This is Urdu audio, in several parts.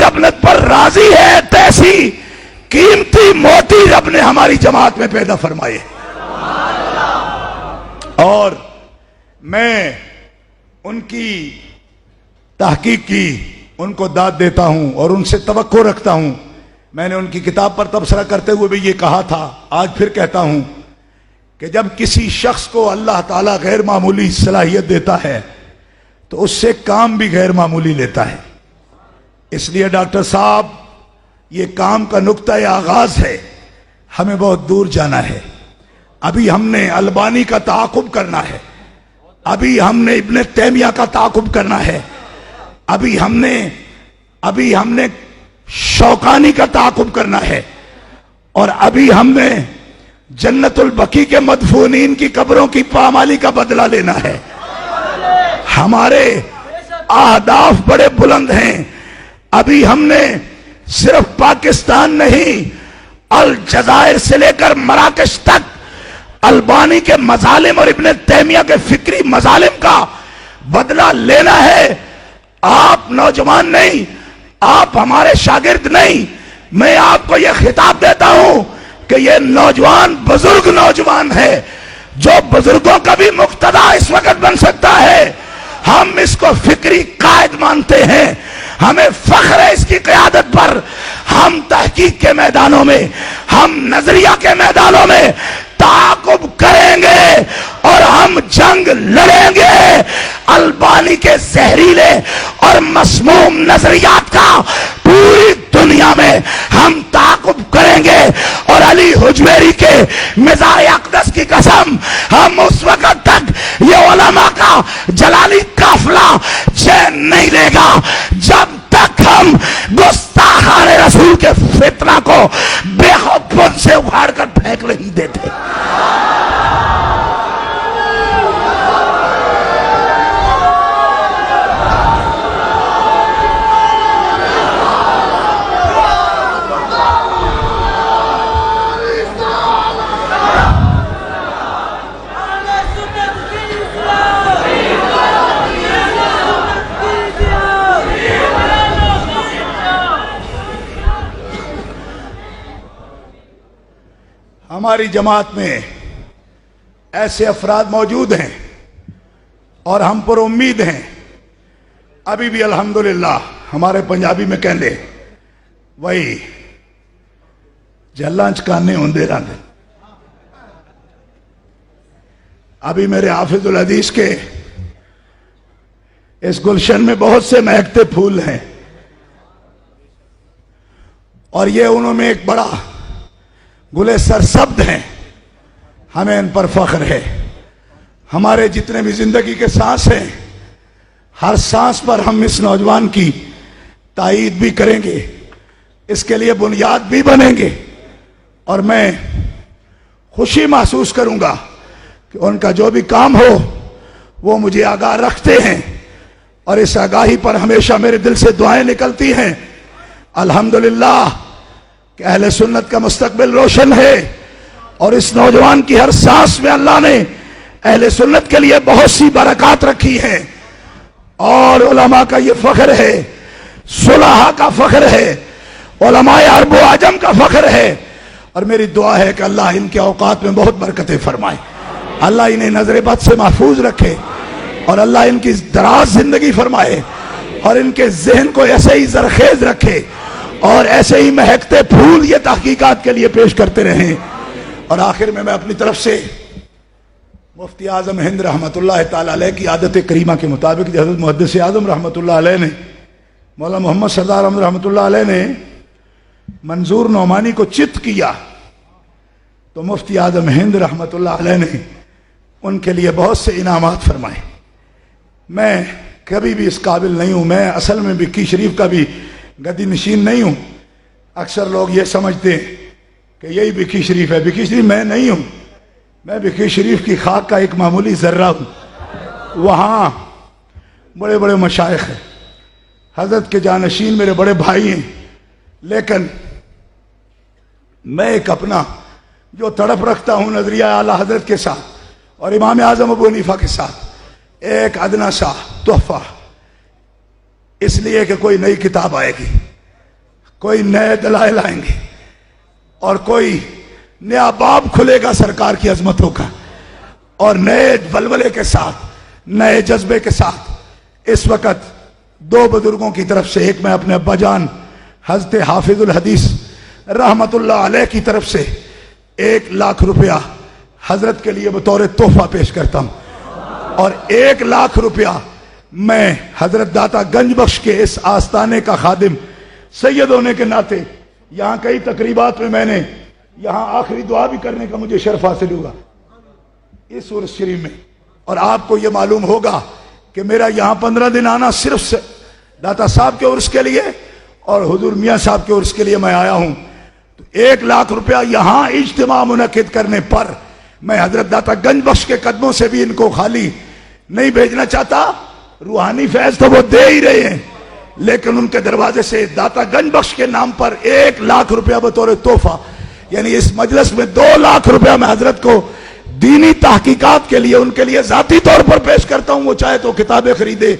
لبنت پر راضی ہے تیسی قیمتی موتی رب نے ہماری جماعت میں پیدا فرمائے. اور میں ان کی تحقیق کی ان کو داد دیتا ہوں اور ان سے توقع رکھتا ہوں. میں نے ان کی کتاب پر تبصرہ کرتے ہوئے بھی یہ کہا تھا, آج پھر کہتا ہوں کہ جب کسی شخص کو اللہ تعالیٰ غیر معمولی صلاحیت دیتا ہے تو اس سے کام بھی غیر معمولی لیتا ہے. اس لیے ڈاکٹر صاحب یہ کام کا نقطہ آغاز ہے, ہمیں بہت دور جانا ہے. ابھی ہم نے البانی کا تعاقب کرنا ہے, ابھی ہم نے ابن تیمیہ کا تعاقب کرنا ہے, ابھی ہم نے شوکانی کا تعاقب کرنا ہے, اور ابھی ہم نے جنت البقیع کے مدفونین کی قبروں کی پامالی کا بدلہ لینا ہے. ہمارے اہداف بڑے بلند ہیں. ابھی ہم نے صرف پاکستان نہیں, الجزائر سے لے کر مراکش تک البانی کے مظالم اور ابن تیمیہ کے فکری مظالم کا بدلہ لینا ہے. آپ نوجوان نہیں, آپ ہمارے شاگرد نہیں, میں آپ کو یہ خطاب دیتا ہوں کہ یہ نوجوان بزرگ نوجوان ہے جو بزرگوں کا بھی مقتدا اس وقت بن سکتا ہے. ہم اس کو فکری قائد مانتے ہیں, ہمیں فخر ہے اس کی قیادت پر. ہم تحقیق کے میدانوں میں, ہم نظریہ کے میدانوں میں تعاقب کریں گے اور ہم جنگ لڑیں گے. البانی کے زہریلے اور مسموم نظریات کا پوری دنیا میں ہم تعاقب کریں گے, اور علی حجویری کے مزار اقدس کی قسم, ہم اس وقت تک یہ علماء کا جلالی قافلہ چین نہیں لے گا جب تک ہم گستاخان رسول کے فتنہ کو بے خوف سے اکھاڑ کر پھینک نہیں دیتے. ہماری جماعت میں ایسے افراد موجود ہیں اور ہم پر امید ہیں. ابھی بھی الحمدللہ ہمارے پنجابی میں کہنے وہی جلاں چکانے ہوندے رہندے. ابھی میرے حافظ الحدیث کے اس گلشن میں بہت سے مہکتے پھول ہیں, اور یہ انہوں میں ایک بڑا گلے سرسبد ہیں. ہمیں ان پر فخر ہے. ہمارے جتنے بھی زندگی کے سانس ہیں, ہر سانس پر ہم اس نوجوان کی تائید بھی کریں گے, اس کے لیے بنیاد بھی بنیں گے, اور میں خوشی محسوس کروں گا کہ ان کا جو بھی کام ہو وہ مجھے آگاہ رکھتے ہیں, اور اس آگاہی پر ہمیشہ میرے دل سے دعائیں نکلتی ہیں. الحمدللہ کہ اہل سنت کا مستقبل روشن ہے, اور اس نوجوان کی ہر سانس میں اللہ نے اہل سنت کے لیے بہت سی برکات رکھی ہیں. اور علماء کا یہ فخر ہے, صلحاء کا فخر ہے, علماء عرب و عجم کا فخر ہے. اور میری دعا ہے کہ اللہ ان کے اوقات میں بہت برکتیں فرمائے, اللہ انہیں نظر بد سے محفوظ رکھے, اور اللہ ان کی دراز زندگی فرمائے, اور ان کے ذہن کو ایسے ہی زرخیز رکھے, اور ایسے ہی مہکتے پھول یہ تحقیقات کے لیے پیش کرتے رہیں. اور آخر میں اپنی طرف سے مفتی اعظم ہند رحمۃ اللہ تعالی علیہ کی عادت کریمہ کے مطابق حضرت محدث اعظم رحمۃ اللہ علیہ نے, مولانا محمد سردار احمد رحمۃ اللہ علیہ نے منظور نعمانی کو چت کیا, تو مفتی اعظم ہند رحمۃ اللہ علیہ نے ان کے لیے بہت سے انعامات فرمائے. میں کبھی بھی اس قابل نہیں ہوں, میں اصل میں بکی شریف کا بھی گدی نشین نہیں ہوں. اکثر لوگ یہ سمجھتے ہیں کہ یہی بکی شریف ہے. بکی شریف میں نہیں ہوں, میں بکی شریف کی خاک کا ایک معمولی ذرہ ہوں. وہاں بڑے بڑے مشائخ ہیں, حضرت کے جانشین میرے بڑے بھائی ہیں, لیکن میں ایک اپنا جو تڑپ رکھتا ہوں نظریہ اعلیٰ حضرت کے ساتھ اور امام اعظم ابو حنیفہ کے ساتھ, ایک ادنا سا تحفہ, اس لیے کہ کوئی نئی کتاب آئے گی, کوئی نئے دلائل آئیں گے اور کوئی نیا باب کھلے گا سرکار کی عظمتوں کا، اور نئے ولولے کے ساتھ، نئے جذبے کے ساتھ۔ اس وقت دو بزرگوں کی طرف سے، ایک میں اپنے ابا جان حضرت حافظ الحدیث رحمت اللہ علیہ کی طرف سے 1,00,000 روپیہ حضرت کے لیے بطور تحفہ پیش کرتا ہوں، اور 1,00,000 روپیہ میں حضرت داتا گنج بخش کے اس آستانے کا خادم سید ہونے کے ناطے، یہاں کئی تقریبات میں میں نے یہاں آخری دعا بھی کرنے کا مجھے شرف حاصل ہوا اس عرس شریف میں، اور آپ کو یہ معلوم ہوگا کہ میرا یہاں 15 دن آنا صرف داتا صاحب کے عرس کے لیے اور حضور میاں صاحب کے عرس کے لیے میں آیا ہوں۔ تو 1,00,000 روپیہ یہاں اجتماع منعقد کرنے پر میں حضرت داتا گنج بخش کے قدموں سے بھی ان کو خالی نہیں بھیجنا چاہتا، روحانی فیض تو وہ دے ہی رہے ہیں، لیکن ان کے دروازے سے داتا گنج بخش کے نام پر 1,00,000 روپیہ بطور تحفہ، یعنی اس مجلس میں 2,00,000 روپیہ میں حضرت کو دینی تحقیقات کے لیے ان کے لیے ذاتی طور پر پیش کرتا ہوں۔ وہ چاہے تو کتابیں خریدے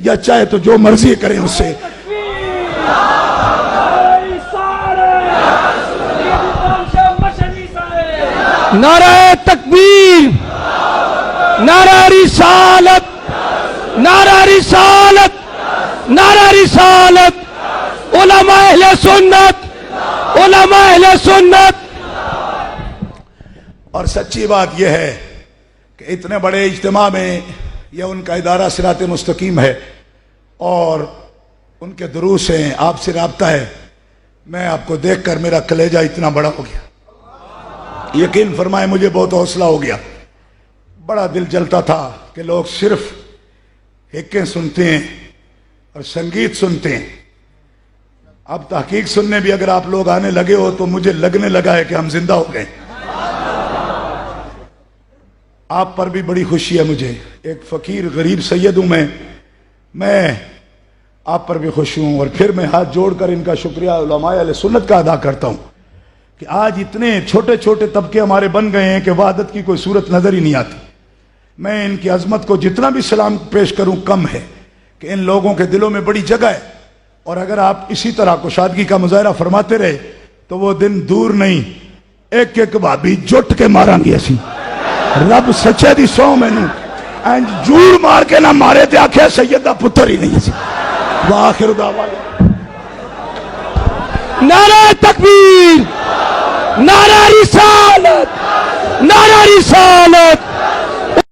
یا چاہے تو جو مرضی کریں اس سے۔ نعرہ تکبیر، نعرہ رسالت، نعرہ رسالت، نعرہ رسالت، علماء اہل سنت، علماء اہل سنت۔ اور سچی بات یہ ہے کہ اتنے بڑے اجتماع میں یہ ان کا ادارہ صراط مستقیم ہے اور ان کے دروس ہیں، آپ سے رابطہ ہے۔ میں آپ کو دیکھ کر میرا کلیجہ اتنا بڑا ہو گیا، یقین فرمائے مجھے بہت حوصلہ ہو گیا۔ بڑا دل جلتا تھا کہ لوگ صرف حکیں سنتے ہیں اور سنگیت سنتے ہیں، اب تحقیق سننے بھی اگر آپ لوگ آنے لگے ہو تو مجھے لگنے لگا ہے کہ ہم زندہ ہو گئے۔ آپ پر بھی بڑی خوشی ہے مجھے، ایک فقیر غریب سید ہوں میں آپ پر بھی خوش ہوں، اور پھر میں ہاتھ جوڑ کر ان کا شکریہ علماء اہل سنت کا ادا کرتا ہوں کہ آج اتنے چھوٹے چھوٹے طبقے ہمارے بن گئے ہیں کہ وحدت کی کوئی صورت نظر ہی نہیں آتی۔ میں ان کی عظمت کو جتنا بھی سلام پیش کروں کم ہے کہ ان لوگوں کے دلوں میں بڑی جگہ ہے، اور اگر آپ اسی طرح کشادگی کا مظاہرہ فرماتے رہے تو وہ دن دور نہیں، ایک ایک بھابی جٹ کے مارا گی اسی رب سچے دی سو مینوں اینج جوڑ مار کے نہ مارے تے آکھے سید دا پتر ہی نہیں سی۔ وآخر دعوانا نعرہ تکبیر، نعرہ رسالت، نعرہ رسالت۔